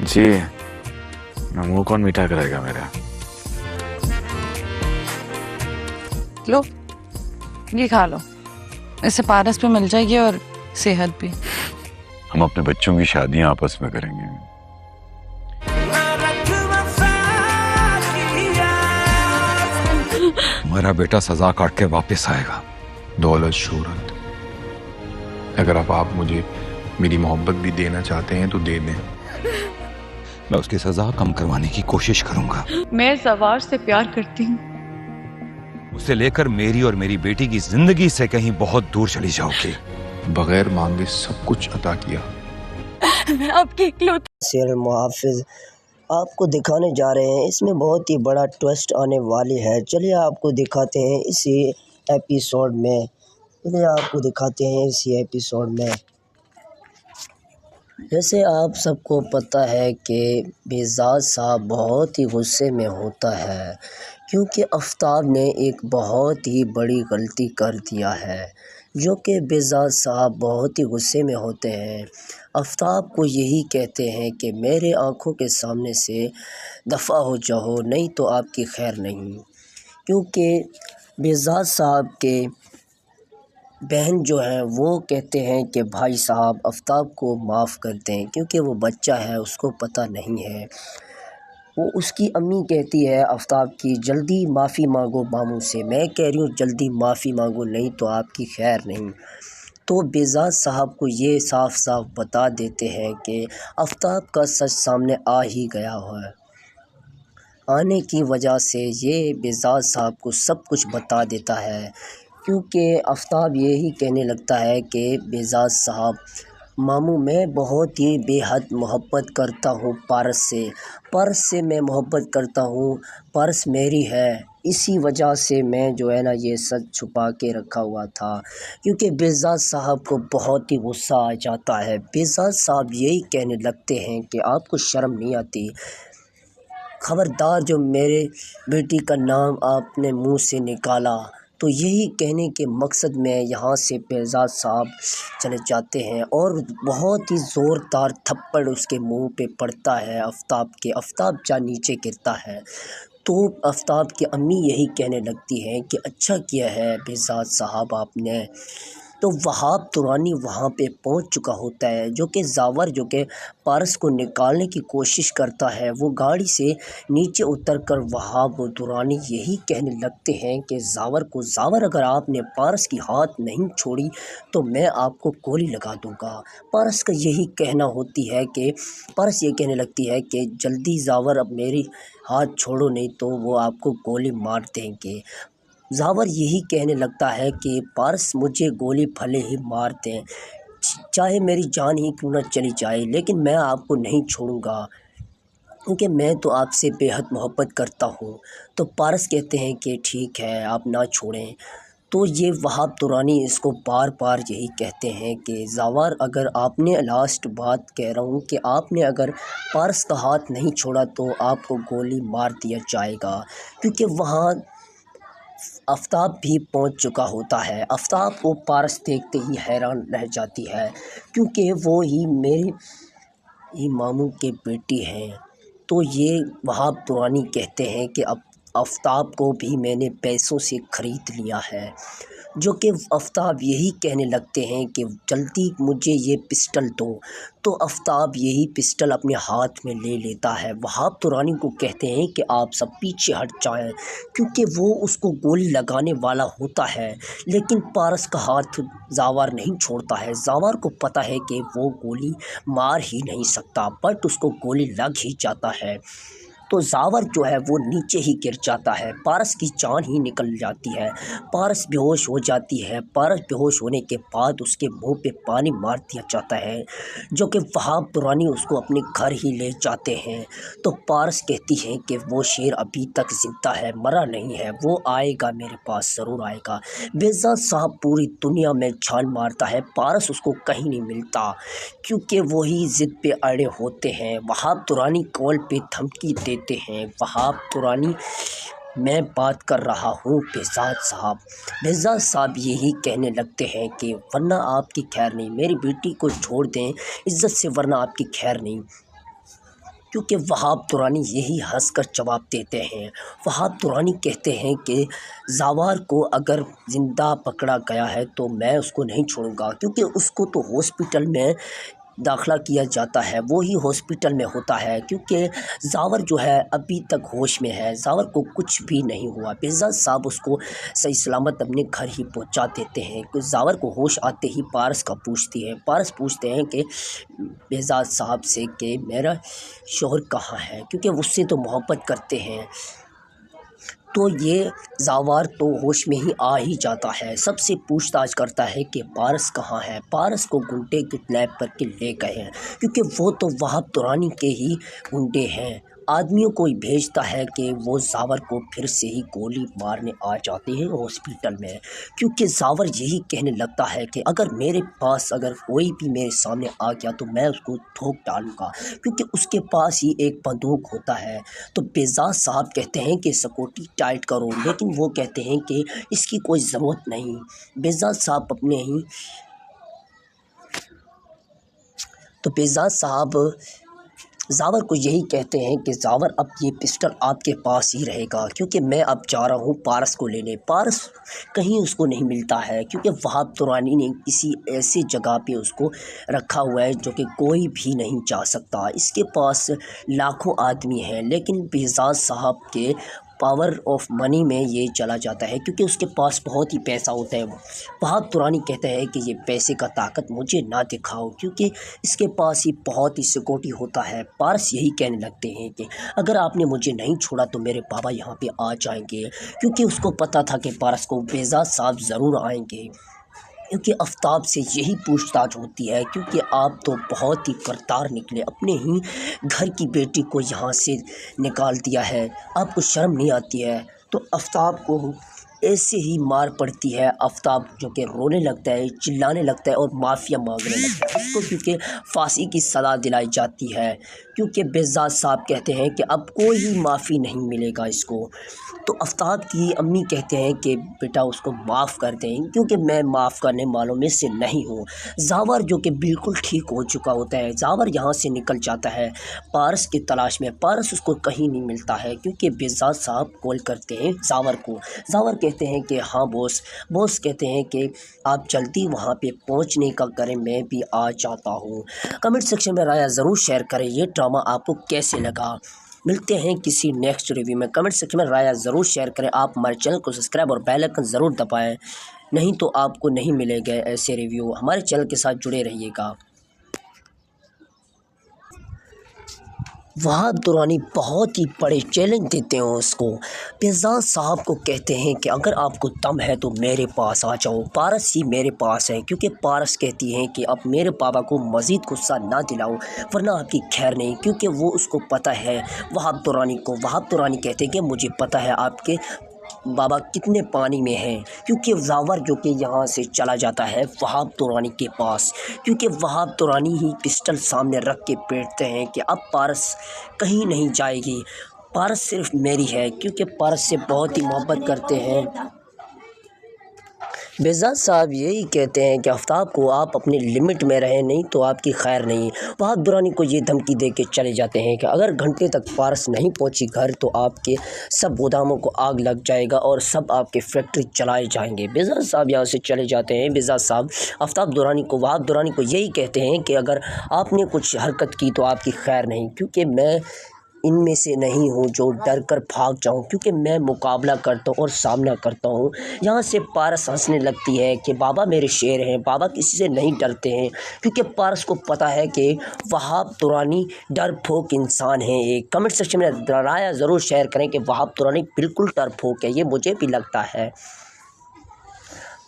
जी मुंह कौन मीठा करेगा मेरा। लो ये खा लो, इससे पारस पे मिल जाएगी और सेहत भी। हम अपने बच्चों की शादियां आपस में करेंगे। हमारा बेटा सजा काट के वापस आएगा। दौलत शोहरत, अगर आप मुझे मेरी मोहब्बत भी देना चाहते हैं तो दे दें। मैं उसकी सजा कम करवाने की कोशिश करूंगा। मैं ज़वार से प्यार करती हूँ। उसे लेकर मेरी और मेरी बेटी की जिंदगी से कहीं बहुत दूर चली जाओगी। बगैर मांगे सब कुछ अता किया। मैं आपकी इकलौती सीरियल मुहाफिज आपको दिखाने जा रहे हैं। इसमें बहुत ही बड़ा ट्विस्ट आने वाली है। चलिए आपको दिखाते हैं इसी एपिसोड में। जैसे आप सबको पता है कि बेजाद साहब बहुत ही गुस्से में होता है, क्योंकि आफताब ने एक बहुत ही बड़ी गलती कर दिया है, जो कि बेजाद साहब बहुत ही गुस्से में होते हैं। आफताब को यही कहते हैं कि मेरे आँखों के सामने से दफ़ा हो जाओ, नहीं तो आपकी खैर नहीं। क्योंकि बेजाद साहब के बहन जो है वो कहते हैं कि भाई साहब आफताब को माफ़ कर दें, क्योंकि वो बच्चा है, उसको पता नहीं है। वो उसकी अम्मी कहती है आफताब की जल्दी माफ़ी मांगो मामू से। मैं कह रही हूँ जल्दी माफ़ी मांगो, नहीं तो आपकी खैर नहीं। तो बेजाद साहब को ये साफ साफ बता देते हैं कि आफताब का सच सामने आ ही गया है। आने की वजह से ये बेजाद साहब को सब कुछ बता देता है, क्योंकि आफताब यही कहने लगता है कि बेजाद साहब मामू मैं बहुत ही बेहद मोहब्बत करता हूँ पारस से मैं मोहब्बत करता हूँ। पारस मेरी है, इसी वजह से मैं जो है ना ये सच छुपा के रखा हुआ था। क्योंकि बेजाद साहब को बहुत ही गुस्सा आ जाता है। बेजाद साहब यही कहने लगते हैं कि आपको शर्म नहीं आती, खबरदार जो मेरे बेटी का नाम आपने मुंह से निकाला। तो यही कहने के मकसद में यहाँ से बेजाद साहब चले जाते हैं और बहुत ही ज़ोरदार थप्पड़ उसके मुंह पे पड़ता है आफताब के। आफताब जा नीचे गिरता है। तो आफताब की अम्मी यही कहने लगती हैं कि अच्छा किया है बेजाद साहब आपने। तो वहाब तुरानी वहाँ पे पहुँच चुका होता है, जो कि ज़ावर जो कि पारस को निकालने की कोशिश करता है। वो गाड़ी से नीचे उतरकर वहाब तुरानी यही कहने लगते हैं कि ज़ावर अगर आपने पारस की हाथ नहीं छोड़ी तो मैं आपको गोली लगा दूंगा। पारस का यही कहना होती है कि पारस ये कहने लगती है कि जल्दी ज़ावर अब मेरी हाथ छोड़ो, नहीं तो वो आपको गोली मार देंगे। ज़ावर यही कहने लगता है कि पारस मुझे गोली भले ही मार दें, चाहे मेरी जान ही क्यों न चली जाए, लेकिन मैं आपको नहीं छोड़ूंगा, क्योंकि मैं तो आपसे बेहद मोहब्बत करता हूँ। तो पारस कहते हैं कि ठीक है आप ना छोड़ें। तो ये वहाब तुरानी इसको बार बार यही कहते हैं कि ज़ावर अगर आपने लास्ट बात कह रहा हूँ कि आपने अगर पारस का हाथ नहीं छोड़ा तो आपको गोली मार दिया जाएगा। क्योंकि वहाँ आफताब भी पहुंच चुका होता है। आफताब को पारस देखते ही हैरान रह जाती है, क्योंकि वो ही मेरे ही मामू के बेटी हैं। तो ये वहाब तुरानी कहते हैं कि अब आफताब को भी मैंने पैसों से ख़रीद लिया है, जो कि आफताब यही कहने लगते हैं कि जल्दी मुझे ये पिस्टल दो। तो आफताब यही पिस्टल अपने हाथ में ले लेता है। वहाब तुरानी को कहते हैं कि आप सब पीछे हट जाएं, क्योंकि वो उसको गोली लगाने वाला होता है, लेकिन पारस का हाथ ज़ावर नहीं छोड़ता है। ज़ावर को पता है कि वो गोली मार ही नहीं सकता, बट उसको गोली लग ही जाता है। तो ज़ावर जो है वो नीचे ही गिर जाता है, पारस की जान ही निकल जाती है, पारस बेहोश हो जाती है। पारस बेहोश होने के बाद उसके मुंह पे पानी मार दिया जाता है, जो कि वहाब तुरानी उसको अपने घर ही ले जाते हैं। तो पारस कहती है कि वो शेर अभी तक ज़िंदा है, मरा नहीं है, वो आएगा, मेरे पास ज़रूर आएगा। बेजाद साहब पूरी दुनिया में छान मारता है, पारस उसको कहीं नहीं मिलता, क्योंकि वही ज़िद पे अड़े होते हैं। वहाब तुरानी कॉल पे धमकी देते हैं, वहाब तुरानी मैं बात कर रहा हूँ बेजाद साहब यही कहने लगते हैं कि वरना आपकी खैर नहीं, मेरी बेटी को छोड़ दें इज़्ज़त से, वरना आपकी खैर नहीं। کیونکہ وہاب ترانی یہی ہنس کر جواب دیتے ہیں۔ وہاب ترانی کہتے ہیں کہ زاور کو اگر زندہ پکڑا گیا ہے تو میں اس کو نہیں چھوڑوں گا، کیونکہ اس کو تو ہاسپٹل میں داخلہ کیا جاتا ہے، وہی ہاسپٹل میں ہوتا ہے، کیونکہ زاور جو ہے ابھی تک ہوش میں ہے، زاور کو کچھ بھی نہیں ہوا۔ بہزاد صاحب اس کو صحیح سلامت اپنے گھر ہی پہنچا دیتے ہیں۔ زاور کو ہوش آتے ہی پارس کا پوچھتی ہے، پارس پوچھتے ہیں کہ بہزاد صاحب سے کہ میرا شوہر کہاں ہے، کیونکہ اس سے تو محبت کرتے ہیں۔ تو یہ زاور تو ہوش میں ہی آ ہی جاتا ہے، سب سے پوچھ تاچھ کرتا ہے کہ پارس کہاں ہے۔ پارس کو گنڈے کڈنیپ کر کے لے گئے ہیں، کیونکہ وہ تو وہاب ترانی کے ہی گنڈے ہیں۔ آدمیوں کو بھیجتا ہے کہ وہ زاور کو پھر سے ہی گولی مارنے آ جاتے ہیں ہاسپٹل میں، کیونکہ زاور یہی کہنے لگتا ہے کہ اگر میرے پاس اگر کوئی بھی میرے سامنے آ گیا تو میں اس کو ٹھوک ڈالوں گا، کیونکہ اس کے پاس ہی ایک بندوق ہوتا ہے۔ تو بہزاد صاحب کہتے ہیں کہ سیکورٹی ٹائٹ کرو، لیکن وہ کہتے ہیں کہ اس کی کوئی ضرورت نہیں۔ بہزاد صاحب بہزاد صاحب زاور کو یہی کہتے ہیں کہ زاور اب یہ پسٹل آپ کے پاس ہی رہے گا، کیونکہ میں اب جا رہا ہوں پارس کو لینے۔ پارس کہیں اس کو نہیں ملتا ہے، کیونکہ وہاب ترانی نے کسی ایسی جگہ پہ اس کو رکھا ہوا ہے جو کہ کوئی بھی نہیں جا سکتا۔ اس کے پاس لاکھوں آدمی ہیں، لیکن بہزاد صاحب کے پاور آف منی میں یہ چلا جاتا ہے، کیونکہ اس کے پاس بہت ہی پیسہ ہوتا ہے۔ وہاب ترانی کہتا ہے کہ یہ پیسے کا طاقت مجھے نہ دکھاؤ، کیونکہ اس کے پاس ہی بہت ہی سیکورٹی ہوتا ہے۔ پارس یہی کہنے لگتے ہیں کہ اگر آپ نے مجھے نہیں چھوڑا تو میرے بابا یہاں پہ آ جائیں گے، کیونکہ اس کو پتہ تھا کہ پارس کو بہزاد صاحب ضرور آئیں گے، کیونکہ آفتاب سے یہی پوچھ تاچھ ہوتی ہے، کیونکہ آپ تو بہت ہی کرتار نکلے، اپنے ہی گھر کی بیٹی کو یہاں سے نکال دیا ہے، آپ کو شرم نہیں آتی ہے۔ تو آفتاب کو ایسے ہی مار پڑتی ہے، آفتاب جو کہ رونے لگتا ہے، چلانے لگتا ہے اور معافیا مانگنے لگتا ہے اس کو، کیونکہ پھانسی کی سزا دلائی جاتی ہے، کیونکہ بہزاد صاحب کہتے ہیں کہ اب کوئی معافی نہیں ملے گا اس کو۔ تو آفتاب کی امی کہتے ہیں کہ بیٹا اس کو معاف کر دیں، کیونکہ میں معاف کرنے والوں میں سے نہیں ہوں۔ زاور جو کہ بالکل ٹھیک ہو چکا ہوتا ہے، زاور یہاں سے نکل جاتا ہے پارس کی تلاش میں۔ پارس اس کو کہیں نہیں ملتا ہے، کیونکہ بہزاد صاحب کال کرتے ہیں زاور کو۔ زاور کہتے ہیں کہ ہاں بوس کہتے ہیں کہ آپ جلدی وہاں پہ پہنچنے کا کریں، میں بھی آ جاتا ہوں۔ کمنٹ سیکشن میں رائے ضرور شیئر کریں، یہ ڈرامہ آپ کو کیسے لگا۔ ملتے ہیں کسی نیکسٹ ریویو میں، کمنٹ سیکشن میں رائے ضرور شیئر کریں۔ آپ ہمارے چینل کو سبسکرائب اور بیل آئیکن ضرور دبائیں، نہیں تو آپ کو نہیں ملے گا ایسے ریویو۔ ہمارے چینل کے ساتھ جڑے رہیے گا۔ وہاب ترانی بہت ہی بڑے چیلنج دیتے ہیں اس کو۔ بہزاد صاحب کو کہتے ہیں کہ اگر آپ کو دم ہے تو میرے پاس آ جاؤ، پارس ہی میرے پاس ہے، کیونکہ پارس کہتی ہیں کہ اب میرے بابا کو مزید غصہ نہ دلاؤ ورنہ آپ کی خیر نہیں، کیونکہ وہ اس کو پتہ ہے وہاب ترانی کو۔ وہاب ترانی کہتے ہیں کہ مجھے پتہ ہے آپ کے بابا کتنے پانی میں ہیں، کیونکہ زاور جو کہ یہاں سے چلا جاتا ہے وہاب ترانی کے پاس، کیونکہ وہاب ترانی ہی پسٹل سامنے رکھ کے بیٹھتے ہیں کہ اب پارس کہیں نہیں جائے گی، پارس صرف میری ہے، کیونکہ پارس سے بہت ہی محبت کرتے ہیں۔ بہزاد صاحب یہی کہتے ہیں کہ آفتاب کو آپ اپنے لمٹ میں رہیں، نہیں تو آپ کی خیر نہیں۔ وہاب ترانی کو یہ دھمکی دے کے چلے جاتے ہیں کہ اگر گھنٹے تک پارس نہیں پہنچی گھر تو آپ کے سب گوداموں کو آگ لگ جائے گا اور سب آپ کے فیکٹری چلائے جائیں گے۔ بہزاد صاحب یہاں سے چلے جاتے ہیں۔ بہزاد صاحب وہاب ترانی کو یہی کہتے ہیں کہ اگر آپ نے کچھ حرکت کی تو آپ کی خیر نہیں، کیونکہ میں ان میں سے نہیں ہوں جو ڈر کر بھاگ جاؤں، کیونکہ میں مقابلہ کرتا ہوں اور سامنا کرتا ہوں۔ یہاں سے پارس ہنسنے لگتی ہے کہ بابا میرے شیر ہیں، بابا کسی سے نہیں ڈرتے ہیں، کیونکہ پارس کو پتہ ہے کہ وہاب ترانی ڈر پھوک انسان ہیں۔ ایک کمنٹ سیکشن میں رائے ضرور شیئر کریں کہ وہاب ترانی بالکل ڈر پھوک ہے، یہ مجھے بھی لگتا ہے۔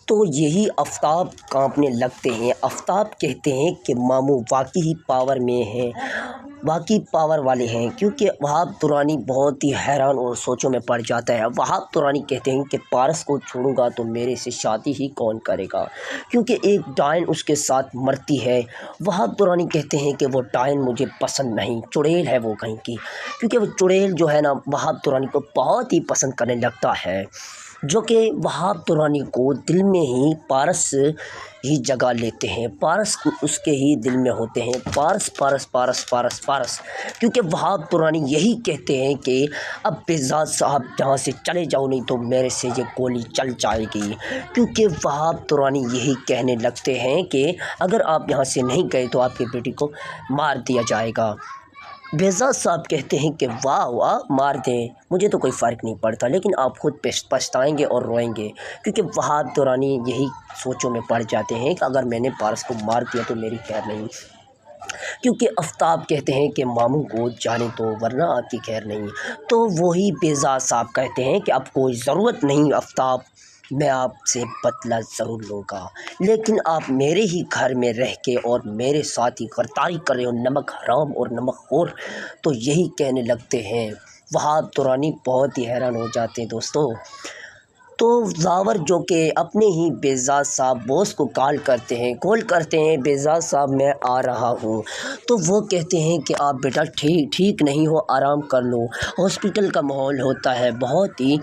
تو یہی آفتاب کانپنے لگتے ہیں۔ آفتاب کہتے ہیں کہ ماموں واقعی پاور میں ہیں، واقعی پاور والے ہیں، کیونکہ وہاب ترانی بہت ہی حیران اور سوچوں میں پڑ جاتا ہے۔ وہاب ترانی کہتے ہیں کہ پارس کو چھوڑوں گا تو میرے سے شادی ہی کون کرے گا، کیونکہ ایک ڈائن اس کے ساتھ مرتی ہے۔ وہاب ترانی کہتے ہیں کہ وہ ڈائن مجھے پسند نہیں، چڑیل ہے وہ کہیں کی، کیونکہ وہ چڑیل جو ہے نا وہاب ترانی کو بہت ہی پسند کرنے لگتا ہے۔ जो कि वहाब तुरानी को दिल में ही पारस ही जगह लेते हैं, पारस उसके ही दिल में होते हैं, पारस पारस पारस पारस पारस, क्योंकि वहाब तुरानी यही कहते हैं कि अब बेजाद साहब यहाँ से चले जाओ, नहीं तो मेरे से ये गोली चल जाएगी। क्योंकि वहाब तुरानी यही कहने लगते हैं कि अगर आप यहाँ से नहीं गए तो आपकी बेटी को मार दिया जाएगा। बेजाद साहब कहते हैं कि वाह वाह, मार दें, मुझे तो कोई फ़र्क नहीं पड़ता, लेकिन आप खुद पछताएंगे और रोएंगे। क्योंकि वहाब तुरानी यही सोचों में पड़ जाते हैं कि अगर मैंने पारस को मार दिया तो मेरी खैर नहीं। क्योंकि आफ्ताब कहते हैं कि मामू को जाने दो वरना आपकी खैर नहीं। तो वही बेजाद साहब कहते हैं कि अब कोई ज़रूरत नहीं आफ्ताब, मैं आपसे बदला ज़रूर लूँगा, लेकिन आप मेरे ही घर में रह के और मेरे साथ ही गद्दारी कर रहे हो, नमक हराम और नमक खोर। तो यही कहने लगते हैं। वहाब तुरानी बहुत ही हैरान हो जाते हैं दोस्तों। तो ज़ावर जो कि अपने ही बेजाद साहब बॉस को कॉल करते हैं, बेजाद साहब मैं आ रहा हूँ। तो वो कहते हैं कि आप बेटा ठीक नहीं हो, आराम कर लो। हॉस्पिटल का माहौल होता है, बहुत ही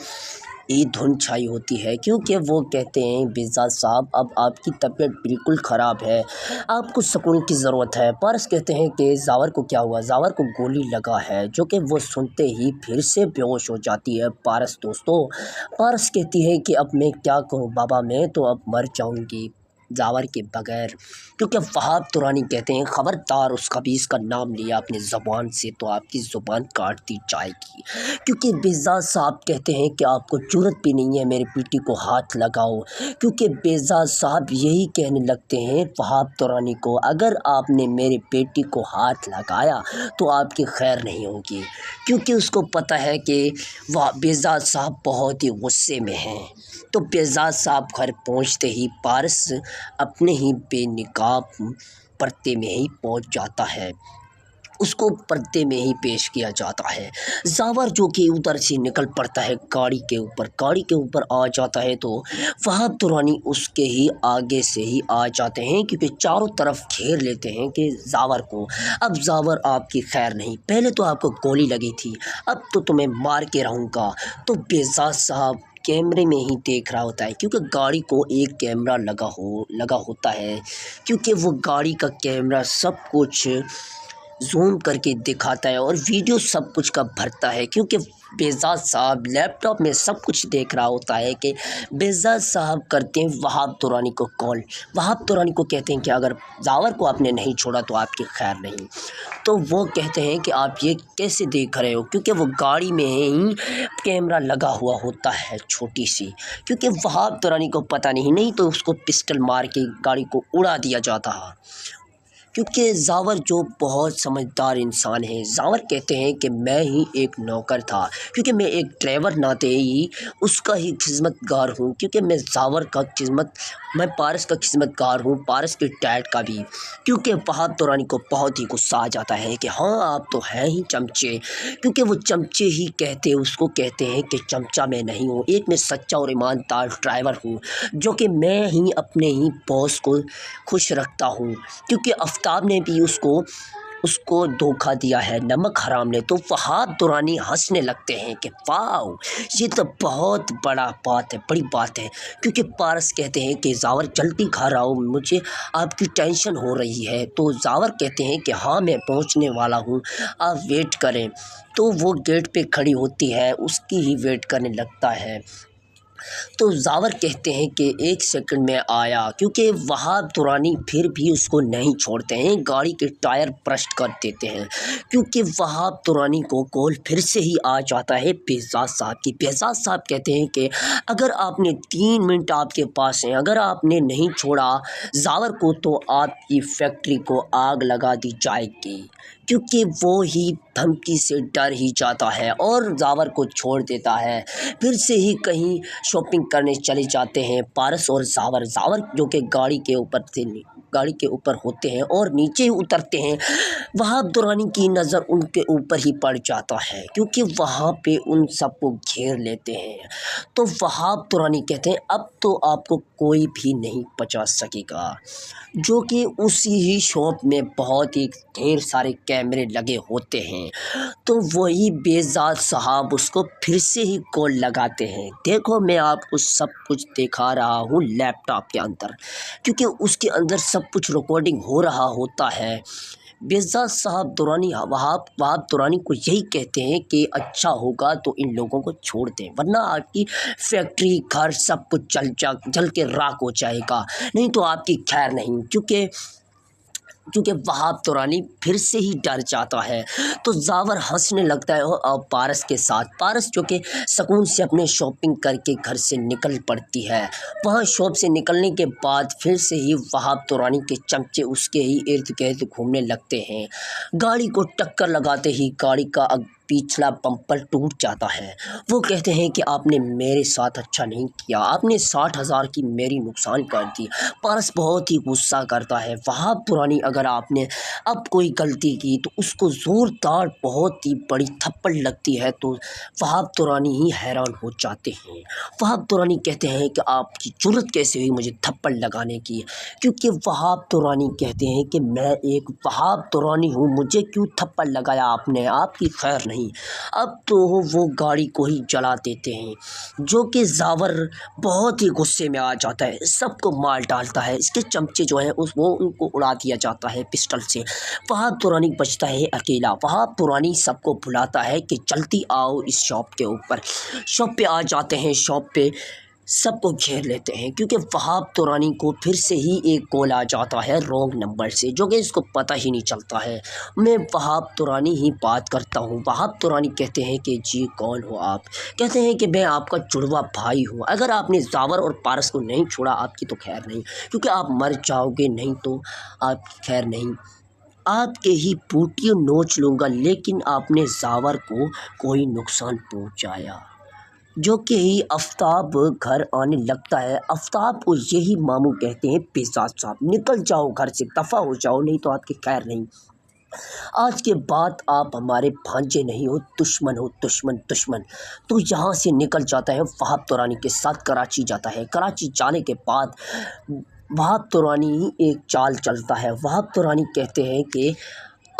धुंध छाई होती है, क्योंकि वो कहते हैं बेजाद साहब अब आपकी तबीयत बिल्कुल ख़राब है, आपको सुकून की ज़रूरत है। पारस कहते हैं कि ज़ावर को क्या हुआ? ज़ावर को गोली लगा है, जो कि वो सुनते ही फिर से बेहोश हो जाती है पारस दोस्तों। पारस कहती है कि अब मैं क्या करूं बाबा, मैं तो अब मर जाऊंगी ज़ावर के बगैर। क्योंकि वहाब तुरानी कहते हैं ख़बरदार उस खबीस का नाम लिया अपनी ज़ुबान से तो आपकी ज़ुबान काट दी जाएगी। क्योंकि बेजाद साहब कहते हैं कि आपको जुर्रत भी नहीं है मेरी बेटी को हाथ लगाओ। क्योंकि बेजाद साहब यही कहने लगते हैं वहाब तुरानी को, अगर आपने मेरे बेटी को हाथ लगाया तो आपकी खैर नहीं होगी। क्योंकि उसको पता है कि वह बेजाद साहब बहुत ही गुस्से में हैं। तो बेजाद साहब घर पहुंचते ही पारस अपने ही बेनिकाब पर्दे में ही पहुंच जाता है, उसको पर्दे में ही पेश किया जाता है। ज़ावर जो कि उधर से निकल पड़ता है गाड़ी के ऊपर आ जाता है। तो वहाब तुरानी उसके ही आगे से ही आ जाते हैं, क्योंकि चारों तरफ घेर लेते हैं कि ज़ावर को, अब ज़ावर आपकी खैर नहीं, पहले तो आपको गोली लगी थी, अब तो तुम्हें मार के रहूँगा। तो बेजाद साहब कैमरे में ही देख रहा होता है, क्योंकि गाड़ी को एक कैमरा लगा होता है, क्योंकि वो गाड़ी का कैमरा सब कुछ जूम करके दिखाता है और वीडियो सब कुछ का भरता है। क्योंकि बेजाद साहब लैपटॉप में सब कुछ देख रहा होता है कि बेजाद साहब करते हैं वहाब तुरानी को कॉल। वहाब तुरानी को कहते हैं कि अगर ज़ावर को आपने नहीं छोड़ा तो आपकी खैर नहीं। तो वो कहते हैं कि आप ये कैसे देख रहे हो? क्योंकि वो गाड़ी में ही कैमरा लगा हुआ होता है छोटी सी, क्योंकि वहाब तुरानी को पता नहीं तो उसको पिस्टल मार के गाड़ी को उड़ा दिया जाता है। क्योंकि ज़ावर जो बहुत समझदार इंसान है, ज़ावर कहते हैं कि मैं ही एक नौकर था, क्योंकि मैं एक ड्राइवर नाते ही उसका ही खिदमतगार हूँ। क्योंकि मैं पारस का खिदमतगार हूँ, पारस के डैड का भी। क्योंकि वहाब तुरानी को बहुत ही गुस्सा आ जाता है कि हाँ आप तो हैं ही चमचे, क्योंकि वो चमचे ही उसको कहते हैं कि चमचा मैं नहीं हूँ, एक मैं सच्चा और ईमानदार ड्राइवर हूँ, जो कि मैं ही अपने ही बॉस को खुश रखता हूँ। क्योंकि आफ्ताब ने भी उसको धोखा दिया है, नमक हराम ने। तो वहाब तुरानी हंसने लगते हैं कि वाह ये तो बहुत बड़ी बात है। क्योंकि पारस कहते हैं कि ज़ावर जल्दी घर आओ, मुझे आपकी टेंशन हो रही है। तो ज़ावर कहते हैं कि हाँ मैं पहुंचने वाला हूं, आप वेट करें। तो वो गेट पे खड़ी होती है, उसकी ही वेट करने लगता है। तो ज़ावर कहते हैं कि 1 सेकंड में आया। क्योंकि वहाब तुरानी फिर भी उसको नहीं छोड़ते हैं, गाड़ी के टायर ब्रस्ट कर देते हैं। क्योंकि वहाब तुरानी को कॉल फिर से ही आ जाता है बेजाद साहब की। बेजाद साहब कहते हैं कि अगर आपने 3 मिनट आपके पास हैं, अगर आपने नहीं छोड़ा ज़ावर को तो आपकी फैक्ट्री को आग लगा दी जाएगी। क्योंकि वो ही धमकी से डर ही जाता है और ज़ावर को छोड़ देता है। फिर से ही कहीं शॉपिंग करने चले जाते हैं पारस और ज़ावर जो कि गाड़ी के ऊपर से गाड़ी के ऊपर होते हैं और नीचे ही उतरते हैं, वहाब दुरानी की नज़र उनके ऊपर ही पड़ जाता है, क्योंकि वहाँ पे उन सबको घेर लेते हैं। तो वहाब दुरानी कहते हैं अब तो आपको कोई भी नहीं बचा सकेगा, जो कि उसी ही शॉप में बहुत ही ढेर सारे कैमरे लगे होते हैं। तो वही बेजाद साहब उसको फिर से ही कॉल लगाते हैं। देखो मैं आपको सब कुछ दिखा रहा हूँ लैपटॉप के अंदर, क्योंकि उसके अंदर सब कुछ रिकॉर्डिंग हो रहा होता है। बेजाद साहब दुरानी वहाब दुरानी को यही कहते हैं कि अच्छा होगा तो इन लोगों को छोड़ दें, वरना आपकी फैक्ट्री घर सब कुछ जल के राख हो जाएगा, नहीं तो आपकी खैर नहीं। क्योंकि वहाब दुरानी फिर से ही डर जाता है। तो जावर हंसने लगता है और पारस के साथ, पारस जो कि सुकून से अपने शॉपिंग करके घर से निकल पड़ती है। वहाँ शॉप से निकलने के बाद फिर से ही वहाब दुरानी के चमचे उसके ही इर्द गिर्द घूमने लगते हैं। गाड़ी को टक्कर लगाते ही गाड़ी का पिछला बम्पर टूट जाता है। वो कहते हैं कि आपने मेरे साथ अच्छा नहीं किया, आपने 60,000 की मेरी नुकसान कर दी। पारस बहुत ही गुस्सा करता है। वहाब दुरानी अगर आपने अब कोई गलती की तो उसको ज़ोरदार बहुत ही बड़ी थप्पड़ लगती है। तो वहाब दुरानी ही हैरान हो जाते हैं। वहाब दुरानी कहते हैं कि आपकी जुर्रत कैसे हुई मुझे थप्पड़ लगाने की, क्योंकि वहाब दुरानी कहते हैं कि मैं एक वहाब दुरानी हूँ, मुझे क्यों थप्पड़ लगाया आपने, आपकी खैर नहीं। अब तो वो गाड़ी को ही जला देते हैं, जो कि जावर बहुत ही गुस्से में आ जाता है, सबको मार डालता है। इसके चमचे जो हैं वो उनको उड़ा दिया जाता है पिस्टल से। वहाब दुरानी बचता है अकेला। वहाब दुरानी सबको बुलाता है कि जल्दी आओ इस शॉप के ऊपर। शॉप पे आ जाते हैं, शॉप पे सबको घेर लेते हैं, क्योंकि वहाब दुरानी को फिर से ही एक कॉल आ जाता है रॉन्ग नंबर से, जो कि इसको पता ही नहीं चलता है। मैं वहाब दुरानी ही बात करता हूँ। वहाब दुरानी कहते हैं कि जी कौन हो आप? कहते हैं कि मैं आपका जुड़वा भाई हूँ, अगर आपने जावर और पारस को नहीं छोड़ा आपकी तो खैर नहीं, क्योंकि आप मर जाओगे, नहीं तो आपकी खैर नहीं, आपके ही बूटियों नोच लूँगा। लेकिन आपने जावर को कोई नुकसान पहुँचाया। जो कि ही आफ्ताब घर आने लगता है। आफ्ताब को यही मामू कहते हैं बेजाद साहब निकल जाओ घर से, दफ़ा हो जाओ, नहीं तो आपकी खैर नहीं। आज के बाद आप हमारे भांजे नहीं हो, दुश्मन हो, दुश्मन। तो यहाँ से निकल जाता है। वहाब दुरानी के साथ कराची जाता है। कराची जाने के बाद वहाब दुरानी एक चाल चलता है। वहाब दुरानी कहते हैं कि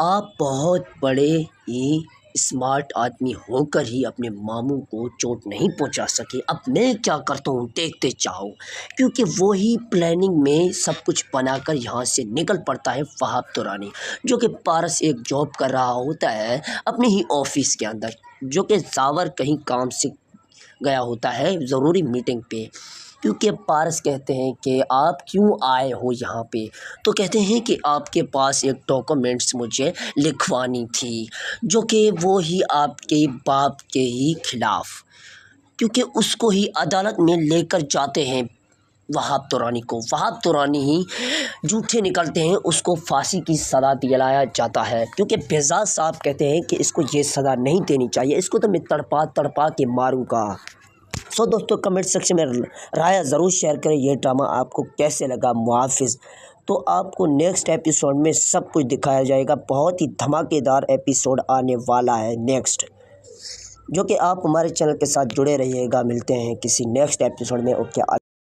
आप बहुत बड़े ही स्मार्ट आदमी होकर ही अपने मामू को चोट नहीं पहुंचा सके। अब मैं क्या करता हूँ देखते जाओ, क्योंकि वो ही प्लानिंग में सब कुछ बनाकर यहाँ से निकल पड़ता है वहाब दुरानी, जो कि पारस एक जॉब कर रहा होता है अपने ही ऑफिस के अंदर, जो कि जावर कहीं काम से गया होता है ज़रूरी मीटिंग पे। क्योंकि पारस कहते हैं कि आप क्यों आए हो यहाँ पे? तो कहते हैं कि आपके पास एक डॉक्यूमेंट्स मुझे लिखवानी थी, जो कि वो ही आपके बाप के ही खिलाफ़, क्योंकि उसको ही अदालत में लेकर जाते हैं वहाब दुरानी को। वहाब दुरानी ही झूठे निकलते हैं, उसको फांसी की सज़ा दिलाया जाता है, क्योंकि बेजाद साहब कहते हैं कि इसको ये सज़ा नहीं देनी चाहिए, इसको तो मैं तड़पा के मारूंगा। सो दोस्तों कमेंट सेक्शन में राय ज़रूर शेयर करें, ये ड्रामा आपको कैसे लगा। मुआफ़िज़। तो आपको नेक्स्ट एपिसोड में सब कुछ दिखाया जाएगा, बहुत ही धमाकेदार एपिसोड आने वाला है नेक्स्ट, जो कि आप हमारे चैनल के साथ जुड़े रहिएगा। मिलते हैं किसी नेक्स्ट एपिसोड में। ओके।